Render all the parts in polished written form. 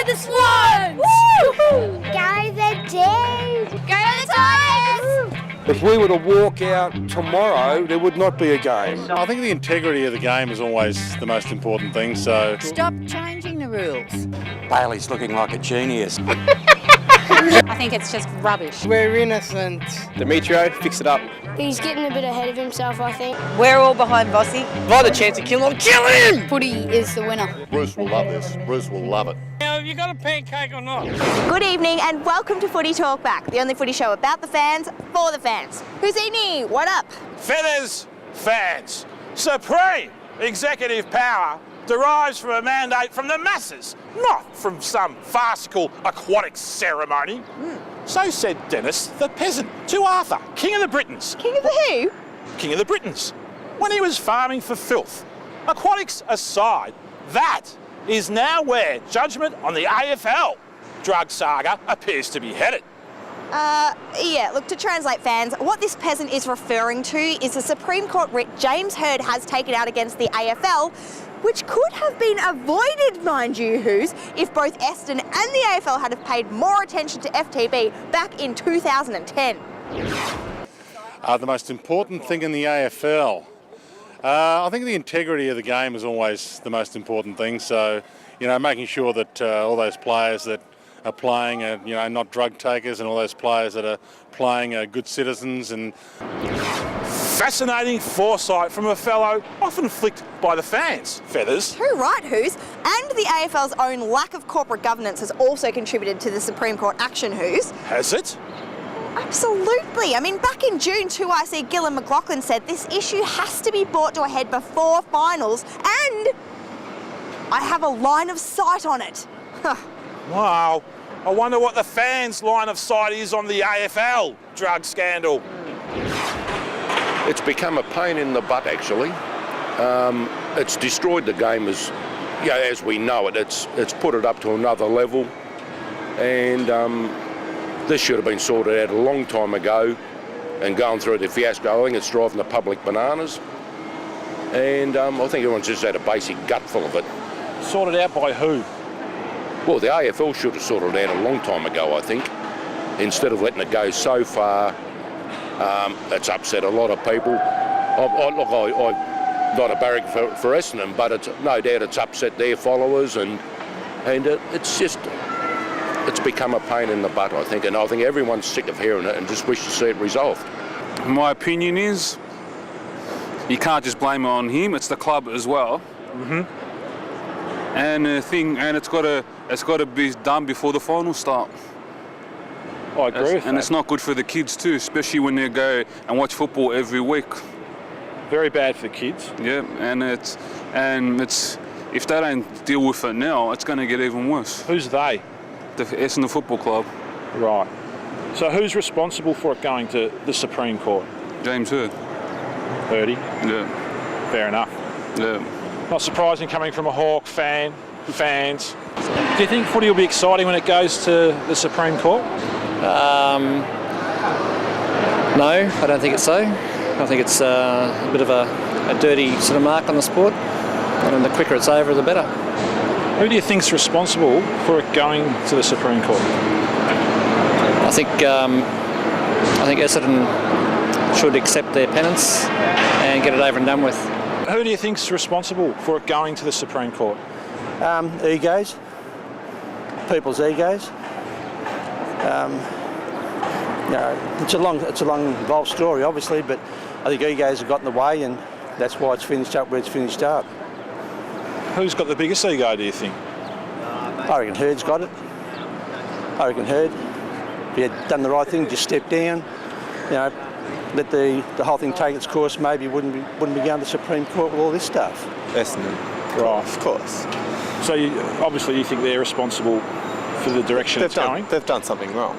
the Swans! Go the D's! Go the Tigers! If we were to walk out tomorrow, there would not be a game. I think the integrity of the game is always the most important thing, so... Stop changing the rules. Bailey's looking like a genius. I think it's just rubbish. We're innocent. Demetrio, fix it up. He's getting a bit ahead of himself, I think. We're all behind Vossi. If I had a chance to kill him, kill him! Footy is the winner. Bruce will love this. Bruce will love it. Have you got a pancake or not? Good evening and welcome to Footy Talk Back, the only footy show about the fans, for the fans. Houdini, what up? Feathers, fans. Supreme executive power derives from a mandate from the masses, not from some farcical aquatic ceremony. So said Dennis the peasant to Arthur, King of the Britons. King of the who? King of the Britons, when he was farming for filth. Aquatics aside, that is now where judgment on the AFL drug saga appears to be headed. Yeah, look, to translate fans, what this peasant is referring to is the Supreme Court writ James Hird has taken out against the AFL, which could have been avoided, mind you, Who's, if both Eston and the AFL had have paid more attention to FTB back in 2010. The most important thing in the AFL, I think the integrity of the game is always the most important thing. So, making sure that all those players that are playing are, not drug takers, and all those players that are playing are good citizens. And fascinating foresight from a fellow often flicked by the fans, Feathers. Too right, Who's. And the AFL's own lack of corporate governance has also contributed to the Supreme Court action, Who's. Has it? Absolutely. I mean, back in June, 2IC Gillan McLaughlin said this issue has to be brought to a head before finals, and I have a line of sight on it. Wow. I wonder what the fans' line of sight is on the AFL drug scandal. It's become a pain in the butt, actually. It's destroyed the game as we know it. It's put it up to another level, and this should have been sorted out a long time ago. And going through the fiasco, I think it's driving the public bananas. And I think everyone's just had a basic gutful of it. Sorted out by who? Well, the AFL should have sorted it out a long time ago, I think, instead of letting it go so far. It's upset a lot of people. I'm not a barrack for Essendon, but it's no doubt it's upset their followers, and it's become a pain in the butt, I think, and I think everyone's sick of hearing it and just wish to see it resolved. My opinion is you can't just blame it on him; it's the club as well. And it's got to be done before the finals start. I agree with that. And it's not good for the kids too, especially when they go and watch football every week. Very bad for the kids. Yeah, and it's if they don't deal with it now, it's going to get even worse. Who's they? The Essendon Football Club. Right. So who's responsible for it going to the Supreme Court? James Hird. Hirdy? Yeah. Fair enough. Yeah. Not surprising coming from a Hawk fans. Do you think footy will be exciting when it goes to the Supreme Court? No, I don't think it's so. I think it's a bit of a dirty sort of mark on the sport, and the quicker it's over, the better. Who do you think's responsible for it going to the Supreme Court? I think Essendon should accept their penance and get it over and done with. Who do you think's responsible for it going to the Supreme Court? Egos, people's egos. It's a long, involved story, obviously, but I think egos have got in the way, and that's why it's finished up where it's finished up. Who's got the biggest ego, do you think? I reckon Hird's got it. I reckon Hird. If he had done the right thing, just stepped down, let the whole thing take its course, maybe wouldn't be going to the Supreme Court with all this stuff. Essendon. Right, of course. So obviously you think they're responsible for the direction it's going? They've done something wrong.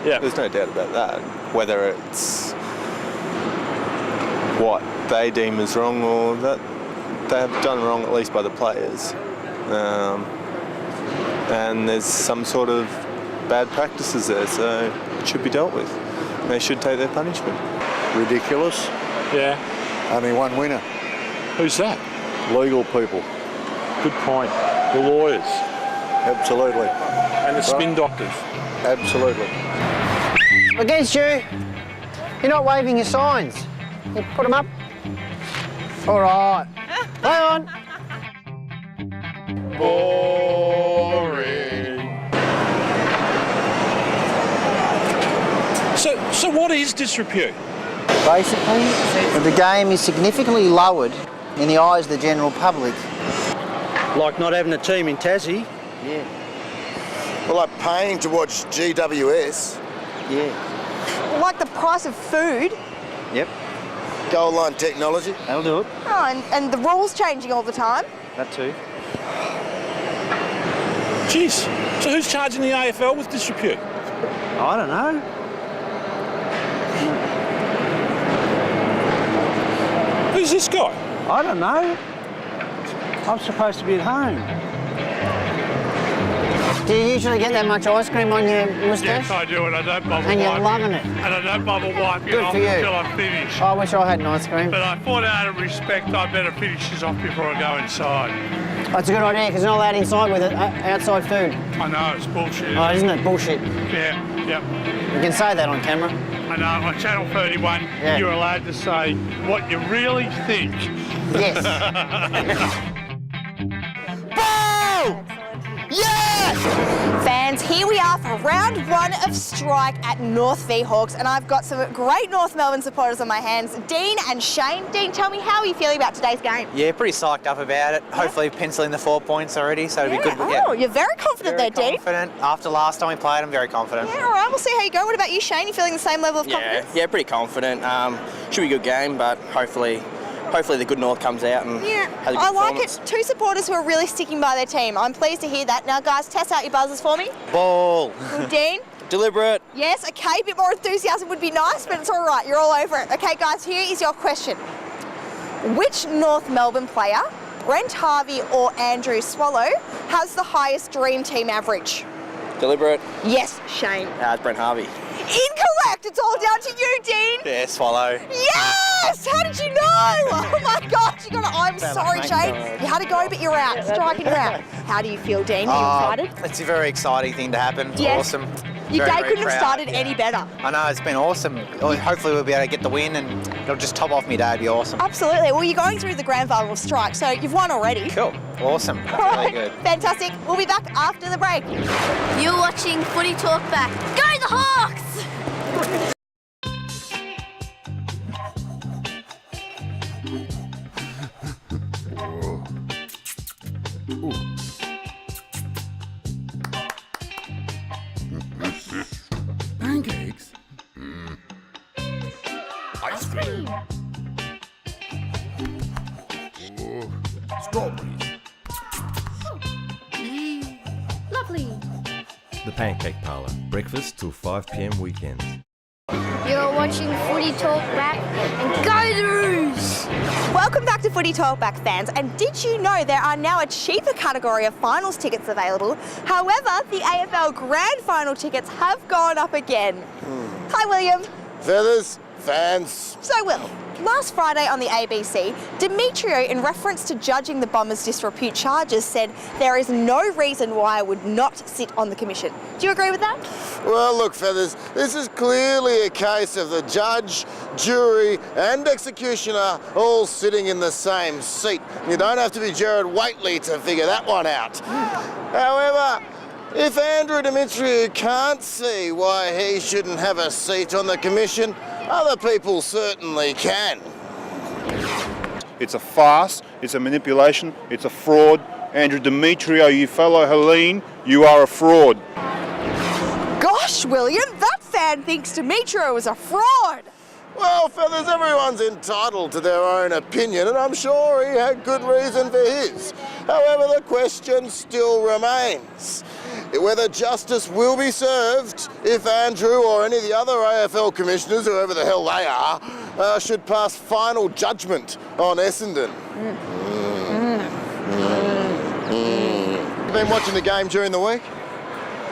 Yeah. There's no doubt about that. Whether it's what they deem as wrong or that they have done wrong, at least by the players. And there's some sort of bad practices there, so it should be dealt with. They should take their punishment. Ridiculous. Yeah. Only one winner. Who's that? Legal people. Good point. The lawyers. Absolutely. And the spin doctors. Absolutely. Against you. You're not waving your signs. You put them up. All right. Play on. Boring. So what is disrepute? Basically, the game is significantly lowered in the eyes of the general public. Like not having a team in Tassie. Yeah. Well, like paying to watch GWS. Yeah. Like the price of food. Yep. Goal line technology. That'll do it. Oh, and the rules changing all the time. That too. Jeez. So who's charging the AFL with disrepute? I don't know. Who's this guy? I don't know. I'm supposed to be at home. Do you usually get that much ice cream on your moustache? Yes, I do, and I don't bubble And you're wipe. loving it. And I don't bubble wipe Good it off for you. until I finish. I wish I had an ice cream. But I thought out of respect I better finish this off before I go inside. That's a good idea, because you're not allowed inside with it, outside food. I know, it's bullshit. Oh, isn't it bullshit? Yeah, yep. You can say that on camera. I know, on Channel 31, Yeah. you're allowed to say what you really think. Yes. Boom! Yes! Fans, here we are for round 1 of strike at North v Hawks, and I've got some great North Melbourne supporters on my hands, Dean and Shane. Dean, tell me, how are you feeling about today's game? Yeah, pretty psyched up about it. Hopefully penciling the 4 points already, so it'll be good. Oh, you're very confident there, Dean. Confident. After last time we played, I'm very confident. Yeah, all right, we'll see how you go. What about you, Shane? You feeling the same level of confidence? Yeah, pretty confident. Should be a good game, but hopefully the good North comes out and has a good I like performance. it. 2 supporters who are really sticking by their team. I'm pleased to hear that. Now, guys, test out your buzzers for me. Ball. Good, Dean. Deliberate. Yes, okay, a bit more enthusiasm would be nice, but it's all right. You're all over it. Okay, guys, here is your question. Which North Melbourne player, Brent Harvey or Andrew Swallow, has the highest Dream Team average? Deliberate. Yes, Shane. It's Brent Harvey. Incorrect. It's all down to you, Dean. Yeah, Swallow. Yes! How did you know? Oh my gosh, you got to. I'm sorry, Shane. You had to go, but you're out. Striking you're out. How do you feel, Dean? Are you excited? It's a very exciting thing to happen. It's Yes. awesome. Your Very, day very couldn't have proud. started any better. I know, it's been awesome. Hopefully we'll be able to get the win and it'll just top off my day. It'll be awesome. Absolutely. Well, you're going through the grand final strike, so you've won already. Cool. Awesome. All right. Really good. Fantastic. We'll be back after the break. You're watching Footy Talk Back. Go the Hawks! Pancakes? Ice cream? Oh, strawberries. Lovely. The Pancake Parlour, breakfast till 5 p.m. weekends. You're watching Footy Talk Back and go the Roos! Welcome back to Footy Talk Back, fans. And did you know there are now a cheaper category of finals tickets available? However, the AFL Grand Final tickets have gone up again. Hi, William. Feathers, fans. So, Will, last Friday on the ABC, Demetrio, in reference to judging the Bombers' disrepute charges, said there is no reason why I would not sit on the commission. Do you agree with that? Well, look, Feathers, this is clearly a case of the judge, jury and executioner all sitting in the same seat. You don't have to be Jared Waitley to figure that one out. However, if Andrew Demetriou can't see why he shouldn't have a seat on the commission, other people certainly can. It's a farce, it's a manipulation, it's a fraud. Andrew Demetriou, you fellow Helene, you are a fraud. Gosh, William, that fan thinks Demetrio is a fraud. Well, Feathers, everyone's entitled to their own opinion, and I'm sure he had good reason for his. However, the question still remains whether justice will be served if Andrew or any of the other AFL commissioners, whoever the hell they are, should pass final judgment on Essendon. Been watching the game during the week?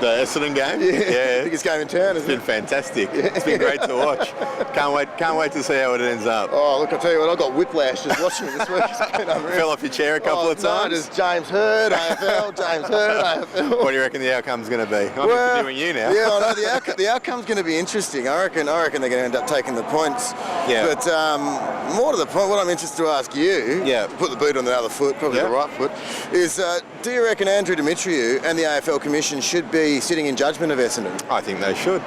The Essendon game? Yeah. Biggest game in town, isn't it? It's been fantastic. It's been great to watch. Can't wait to see how it ends up. Oh, look, I tell you what, I got whiplash just watching it this week. It's been unreal. Fell off your chair a couple of times. No, just James Hird, AFL, James Hird, AFL. What do you reckon the outcome's going to be? I'm interviewing you now. Yeah, I know the outcome's going to be interesting. I reckon they're going to end up taking the points. Yeah. But more to the point, what I'm interested to ask you, put the boot on the other foot, probably the right foot, is do you reckon Andrew Demetriou and the AFL Commission should be sitting in judgment of Essendon? I think they should.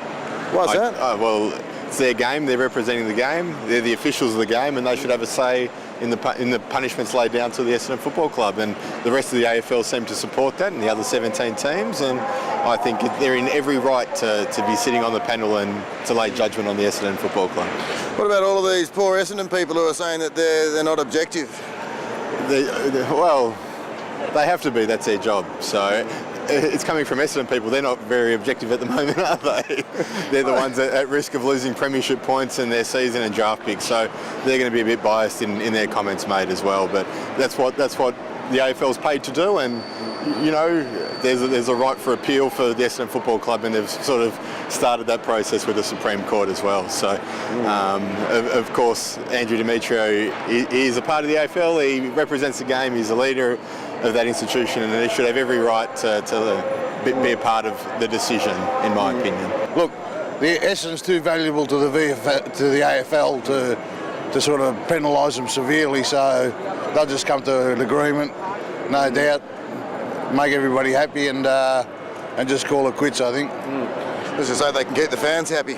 Why's that? Well, it's their game. They're representing the game. They're the officials of the game, and they should have a say in the punishments laid down to the Essendon Football Club. And the rest of the AFL seem to support that, and the other 17 teams. And I think they're in every right to be sitting on the panel and to lay judgment on the Essendon Football Club. What about all of these poor Essendon people who are saying that they're not objective? Well, they have to be. That's their job. So. It's coming from Essendon people. They're not very objective at the moment, are they? They're the ones at risk of losing premiership points in their season and draft picks. So they're going to be a bit biased in their comments made as well. But that's what the AFL's paid to do. And you know, there's a right for appeal for the Essendon Football Club, and they've sort of started that process with the Supreme Court as well. So, of course, Andrew Demetriou is a part of the AFL. He represents the game. He's a leader of that institution, and he should have every right to be a part of the decision, in my opinion. Look, the Essendon's too valuable to the AFL to sort of penalise them severely, so they'll just come to an agreement, no doubt, make everybody happy, and just call it quits, I think. As I say, they can keep the fans happy.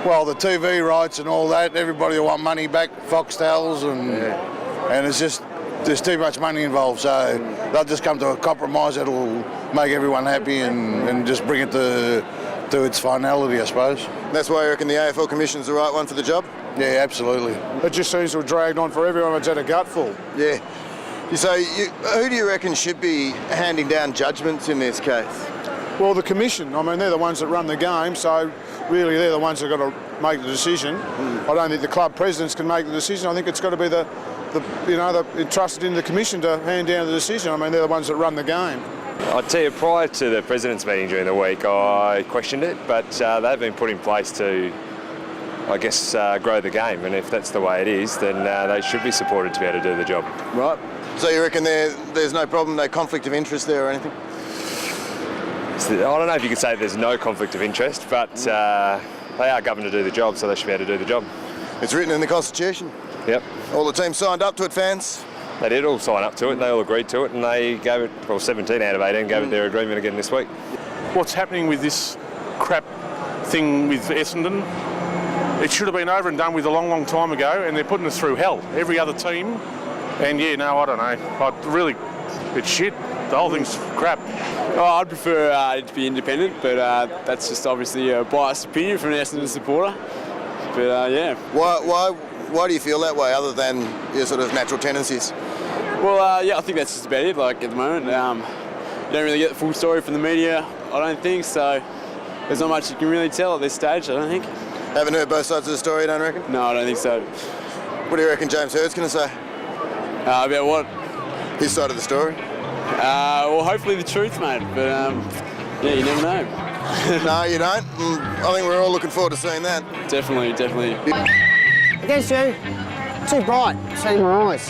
Well, the TV rights and all that, everybody will want money back, Foxtels, and it's just, there's too much money involved, so they'll just come to a compromise that'll make everyone happy and just bring it to its finality, I suppose. That's why I reckon the AFL Commission's the right one for the job? Yeah, absolutely. It just seems to have dragged on for everyone. It's had a gutful. Yeah. So who do you reckon should be handing down judgments in this case? Well, the Commission. I mean, they're the ones that run the game, so really they're the ones that have got to make the decision. I don't think the club presidents can make the decision. I think it's got to be the entrusted in the Commission to hand down the decision. I mean, they're the ones that run the game. I'd tell you, prior to the President's meeting during the week, I questioned it, but they've been put in place to, I guess, grow the game, and if that's the way it is, then they should be supported to be able to do the job. Right. So you reckon there's no problem, no conflict of interest there or anything? I don't know if you could say there's no conflict of interest, but they are governed to do the job, so they should be able to do the job. It's written in the Constitution? Yep. All the teams signed up to it, fans? They did all sign up to it, they all agreed to it, and they gave it, well, 17 out of 18 gave it their agreement again this week. What's happening with this crap thing with Essendon, it should have been over and done with a long, long time ago, and they're putting us through hell. Every other team, and yeah, no, I don't know. It's shit. The whole thing's crap. Oh, I'd prefer it to be independent, but that's just obviously a biased opinion from an Essendon supporter. But yeah. Why do you feel that way, other than your sort of natural tendencies? Well, yeah, I think that's just about it. Like at the moment, you don't really get the full story from the media, I don't think. So there's not much you can really tell at this stage, I don't think. Haven't heard both sides of the story, you don't reckon? No, I don't think so. What do you reckon James Hird's going to say? About what? His side of the story? Well, hopefully the truth, mate. But yeah, you never know. No, you don't. I think we're all looking forward to seeing that. Definitely. Against you, too bright, seeing my eyes.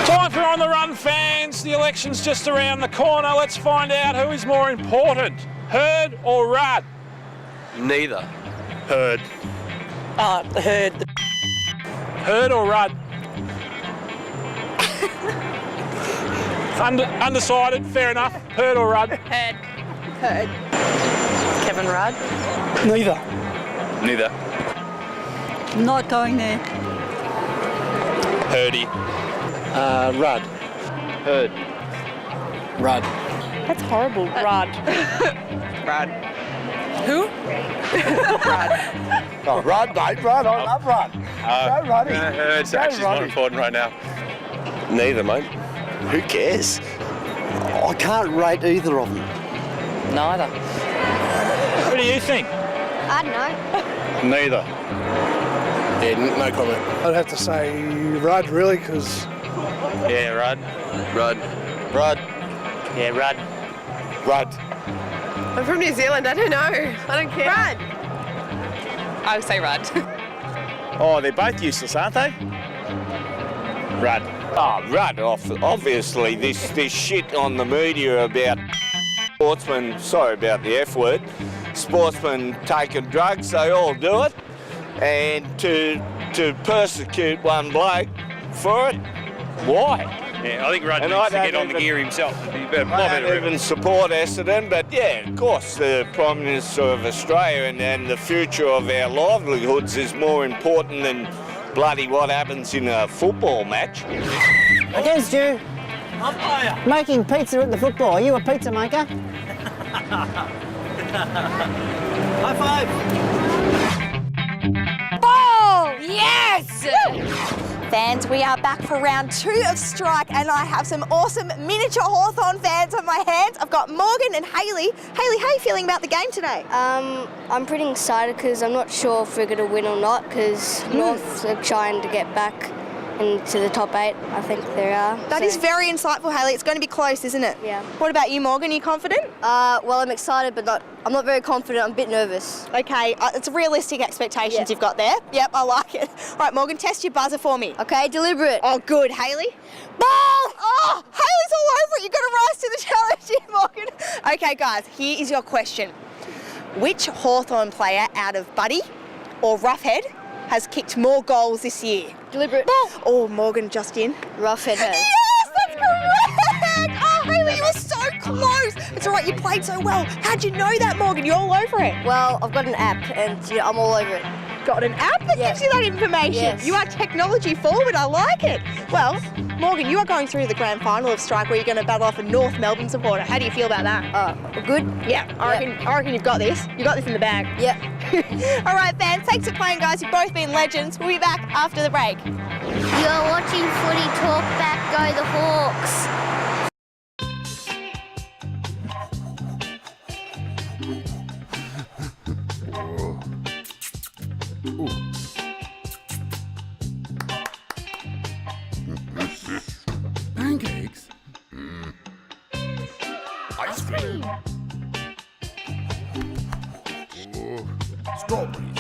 Time for On the Run, fans. The election's just around the corner. Let's find out who is more important, Hird or Rudd? Neither. Hird. Hird. Hird or Rudd? Undecided, fair enough. Hird or Rudd? Hird. Kevin Rudd? Neither. Not going there. Hirdy. Rudd. Hird. Rudd. That's horrible. Rudd. Rudd. Who? Rudd. Oh, Rudd, mate, Rudd. I love Rudd. Go Ruddy. Hird's Go actually Ruddy. more important right now. Neither, mate. Who cares? I can't rate either of them. Neither. What do you think? I don't know. Neither. Yeah, no comment. I'd have to say Rudd, really, because... Yeah, Rudd. Rudd. Rudd. Yeah, Rudd. Rudd. I'm from New Zealand. I don't know. I don't care. Rudd. I'll say Rudd. Oh, they're both useless, aren't they? Rudd. Oh, Rudd, obviously this shit on the media about sportsmen, sorry about the F word, sportsmen taking drugs, they all do it, and to persecute one bloke for it, why? Yeah, I think Rudd And needs to I get don't on the even- gear himself. I don't even support Essendon, but yeah, of course, the Prime Minister of Australia and the future of our livelihoods is more important than bloody what happens in a football match. Against you. Making pizza at the football. Are you a pizza maker? High five. Ball! Yes! Fans, we are back for round 2 of Strike, and I have some awesome miniature Hawthorn fans on my hands. I've got Morgan and Hayley. Hayley, how are you feeling about the game today? I'm pretty excited because I'm not sure if we're going to win or not because North are trying to get back into the top 8. I think they are. That is very insightful, Hayley. It's going to be close, isn't it? Yeah. What about you, Morgan? Are you confident? Well, I'm excited, but I'm not very confident. I'm a bit nervous. Okay, it's realistic expectations you've got there. Yep, I like it. All right, Morgan, test your buzzer for me. Okay, deliberate. Oh, good. Hayley? Ball! Oh, Hayley's all over it. You've got to rise to the challenge here, Morgan. Okay, guys, here is your question. Which Hawthorn player out of Buddy or Roughhead has kicked more goals this year? Deliberate. Ball! Oh, Morgan just in. Roughhead has. Yes, that's correct! Oh, Hayley, you were so close. It's all right, you played so well. How'd you know that, Morgan? You're all over it. Well, I've got an app and I'm all over it. Got an app that gives you that information? Yes. You are technology forward, I like it. Well, Morgan, you are going through the grand final of Strike where you're going to battle off a North Melbourne supporter. How do you feel about that? Good? Yeah, I reckon you've got this. You got this in the bag. Yeah. All right, fans, thanks for playing, guys. You've both been legends. We'll be back after the break. You're watching Footy Talk Back. Go the Hawks. Pancakes? Ice cream. Oh, strawberries.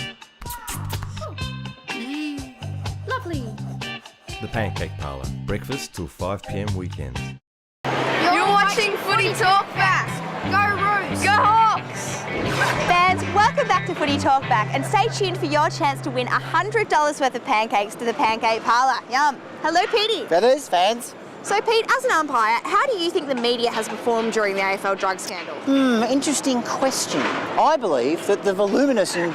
Lovely. The Pancake Parlour. Breakfast till 5 p.m. weekends. You're watching Footy Talk Back. Go Roos. Go Hawks! Fans, welcome back to Footy Talk Back, and stay tuned for your chance to win $100 worth of pancakes to the Pancake Parlour. Yum. Hello, Petey. Feathers, fans. So, Pete, as an umpire, how do you think the media has performed during the AFL drug scandal? Interesting question. I believe that the voluminous and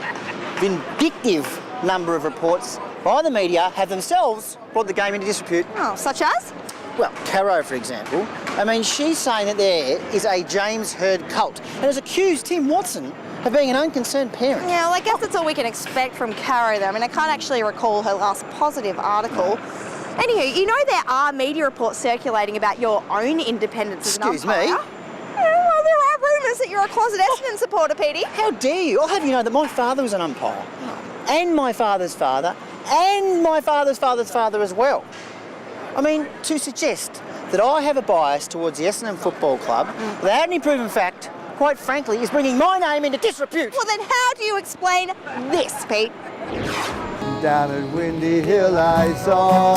vindictive number of reports by the media have themselves brought the game into disrepute. Oh, such as? Well, Caro, for example. I mean, she's saying that there is a James Hird cult and has accused Tim Watson of being an unconcerned parent. Yeah, well, I guess that's all we can expect from Caro, though. I mean, I can't actually recall her last positive article. Anywho, you know there are media reports circulating about your own independence as an umpire. Excuse me? Yeah, well, there are rumours that you're a closet Essendon supporter, Petey. How dare you? I'll have you know that my father was an umpire. And my father's father, and my father's father's father as well. I mean, to suggest that I have a bias towards the Essendon Football Club without any proven fact, quite frankly, is bringing my name into disrepute. Well, then how do you explain this, Pete? Down at Windy Hill I saw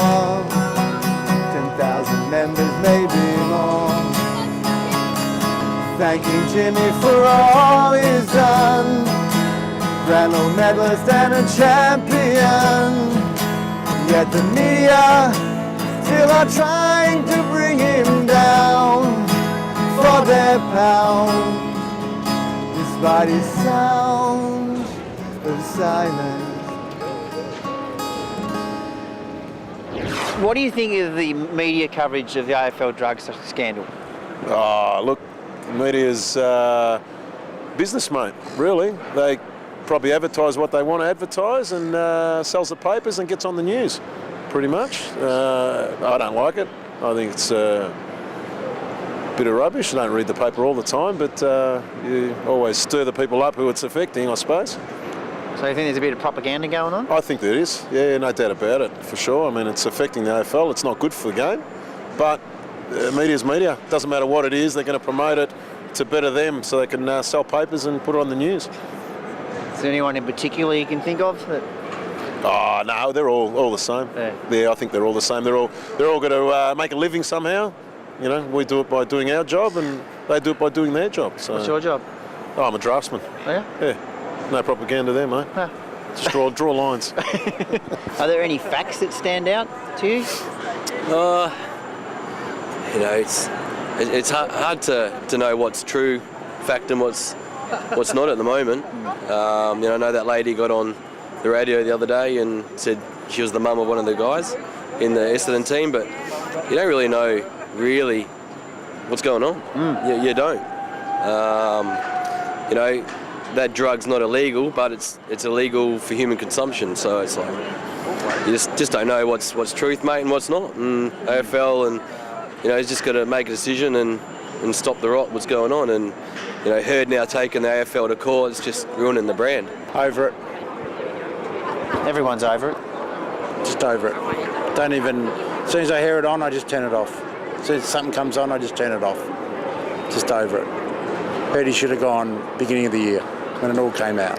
10,000 members, maybe more, thanking Jimmy for all he's done. Grand old medalist and a champion. Yet the media still are trying to bring him down for their pound, despite his sound of silence. What do you think of the media coverage of the AFL drugs scandal? Oh, look, the media's business, mate, really. They probably advertise what they want to advertise and sells the papers and gets on the news, pretty much. I don't like it. I think it's a bit of rubbish. I don't read the paper all the time, but you always stir the people up who it's affecting, I suppose. So you think there's a bit of propaganda going on? I think there is, yeah, no doubt about it, for sure. I mean, it's affecting the AFL. It's not good for the game, but media's media. Doesn't matter what it is, they're going to promote it to better them so they can sell papers and put it on the news. Is there anyone in particular you can think of? Oh no, they're all the same. Yeah, I think they're all the same. They're all going to make a living somehow. You know, we do it by doing our job, and they do it by doing their job. So. What's your job? Oh, I'm a draftsman. Oh, yeah? Yeah. No propaganda there, mate. No. Just draw lines. Are there any facts that stand out to you? You know, it's hard to know what's true fact and what's not at the moment. You know, I know that lady got on the radio the other day and said she was the mum of one of the guys in the Essendon team, but you don't really know what's going on. You don't. You know, that drug's not illegal, but it's illegal for human consumption. So it's like you just don't know what's truth, mate, and what's not. And AFL and you know, he's just got to make a decision and stop the rot. What's going on? And you know, Herd now taking the AFL to court. It's just ruining the brand. Over it. Everyone's over it. Just over it. Don't even. As soon as I hear it on, I just turn it off. As soon as something comes on, I just turn it off. Just over it. Heard he should have gone beginning of the year when it all came out.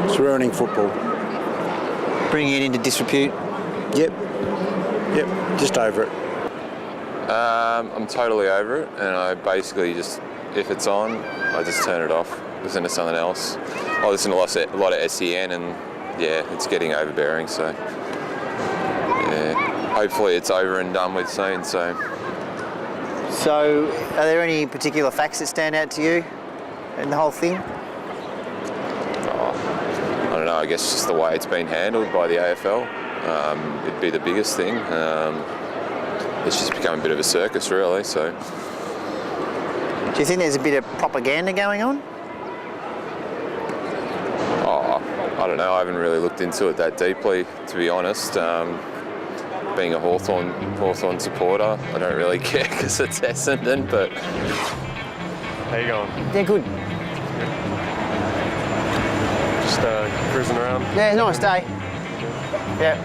It's ruining football. Bringing it into disrepute. Yep. Just over it. I'm totally over it, and I basically just, if it's on, I just turn it off. Listen to something else. I listen to a lot of SEN, and yeah, it's getting overbearing. So yeah, hopefully it's over and done with soon. So are there any particular facts that stand out to you in the whole thing? I don't know. I guess just the way it's been handled by the AFL. It'd be the biggest thing. It's just become a bit of a circus, really. So, do you think there's a bit of propaganda going on? I don't know. I haven't really looked into it that deeply, to be honest. Being a Hawthorn supporter, I don't really care because it's Essendon. But how you going? Yeah, good. Just cruising around. Yeah, nice day. Yeah.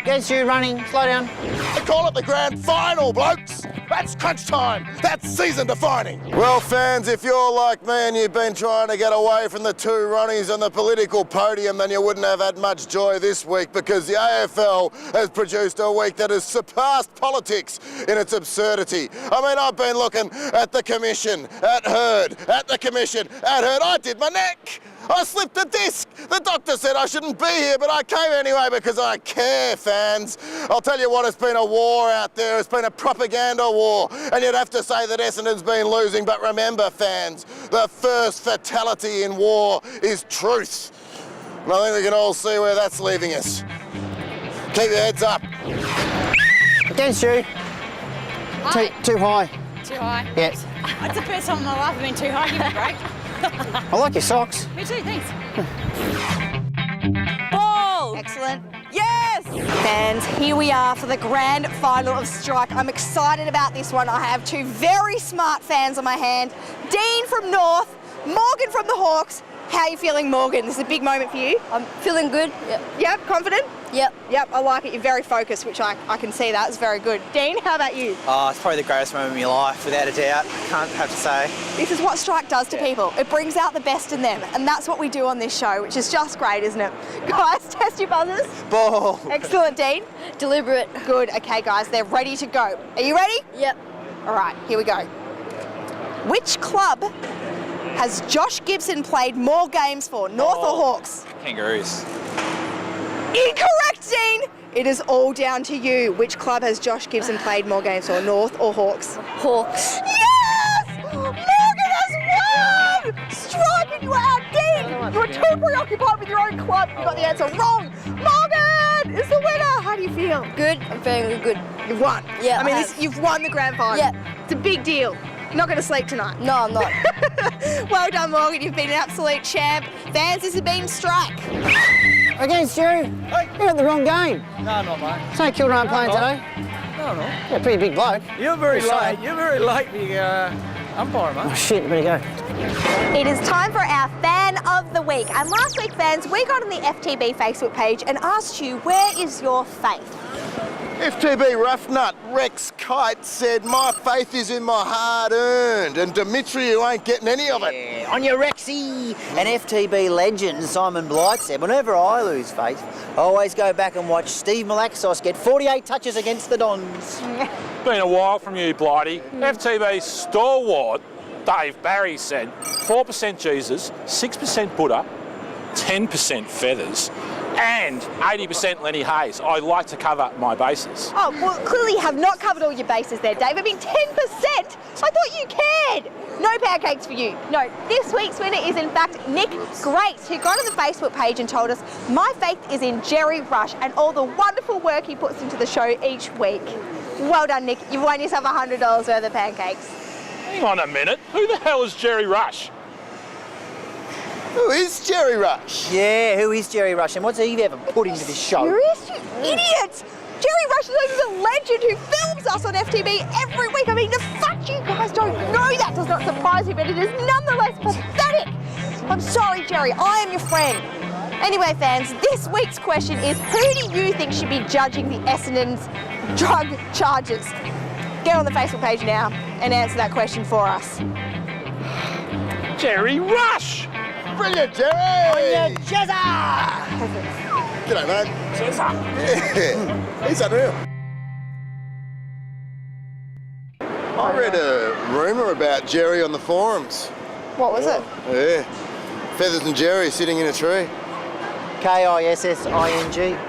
Against you, running. Slow down. They call it the grand final, blokes. That's crunch time. That's season defining. Well, fans, if you're like me and you've been trying to get away from the two Ronnies on the political podium, then you wouldn't have had much joy this week, because the AFL has produced a week that has surpassed politics in its absurdity. I mean, I've been looking at the Commission, at Herd, at the Commission, at Herd. I did my neck. I slipped a disc. The doctor said I shouldn't be here, but I came anyway because I care, fans. I'll tell you what, it's been a war out there. It's been a propaganda war. And you'd have to say that Essendon's been losing. But remember, fans, the first fatality in war is truth. And I think we can all see where that's leaving us. Keep your heads up. Against you. Too high. Too high? Yes. It's the first time in my life I've been too high. Give me a break. I like your socks. Me too, thanks. Ball! Excellent. Yes! Fans, here we are for the grand final of Strike. I'm excited about this one. I have two very smart fans on my hand. Dean from North, Morgan from the Hawks. How are you feeling, Morgan? This is a big moment for you. I'm feeling good. Yep, confident? Yep. Yep, I like it. You're very focused, which I can see that. It's very good. Dean, how about you? Oh, it's probably the greatest moment of my life, without a doubt. I can't have to say. This is what Strike does to people. It brings out the best in them, and that's what we do on this show, which is just great, isn't it? Guys, test your buzzers. Ball. Excellent, Dean. Deliberate. Good. Okay, guys, they're ready to go. Are you ready? Yep. All right, here we go. Which club has Josh Gibson played more games for, North or Hawks? Kangaroos. Incorrect, Dean. It is all down to you. Which club has Josh Gibson played more games for, North or Hawks? Hawks. Yes! Morgan has won! Strike, you were out, Dean. You were too preoccupied with your own club. You got the answer wrong. Morgan is the winner. How do you feel? Good. I'm feeling good. You've won. Yeah, I mean, you've won the grand final. Yeah. It's a big deal. You're not going to sleep tonight. No, I'm not. Well done, Morgan. You've been an absolute champ. Fans, this has been Strike. Against you. Hey. You're at the wrong game. No, I'm not, mate. St Kilda aren't playing today. No, I'm not. Yeah, pretty big bloke. You're very late. You're very late, the umpire, mate. Oh, shit, better go. It is time for our Fan of the Week. And last week, fans, we got on the FTB Facebook page and asked you, where is your faith? FTB rough nut Rex Kite said, "My faith is in my hard-earned," and Dimitri, you ain't getting any of it. Yeah, on your Rexy. And FTB legend Simon Blight said, "Whenever I lose faith, I always go back and watch Steve Malaxos get 48 touches against the Dons." Been a while from you, Blighty. FTB stalwart Dave Barry said 4% Jesus, 6% Buddha, 10% feathers, and 80% Lenny Hayes. I like to cover my bases. Oh, well, clearly you have not covered all your bases there, Dave. I mean, 10%? I thought you cared. No pancakes for you. No, this week's winner is in fact Nick Grace, who got on the Facebook page and told us, "My faith is in Jerry Rush and all the wonderful work he puts into the show each week." Well done, Nick. You've won yourself $100 worth of pancakes. Hang on a minute. Who the hell is Jerry Rush? Who is Jerry Rush? Yeah, who is Jerry Rush and what's he ever put into this show? Serious, you idiots! Jerry Rush is a legend who films us on FTV every week. I mean, the fact you guys don't know that does not surprise me, but it is nonetheless pathetic. I'm sorry, Jerry. I am your friend. Anyway, fans, this week's question is, who do you think should be judging the Essendon's drug charges? Get on the Facebook page now and answer that question for us. Jerry Rush! Brilliant, Jerry! On your Jezza! G'day, mate. Yeah, he's unreal. I read a rumour about Jerry on the forums. What was it? Yeah. Feathers and Jerry sitting in a tree. Kissing.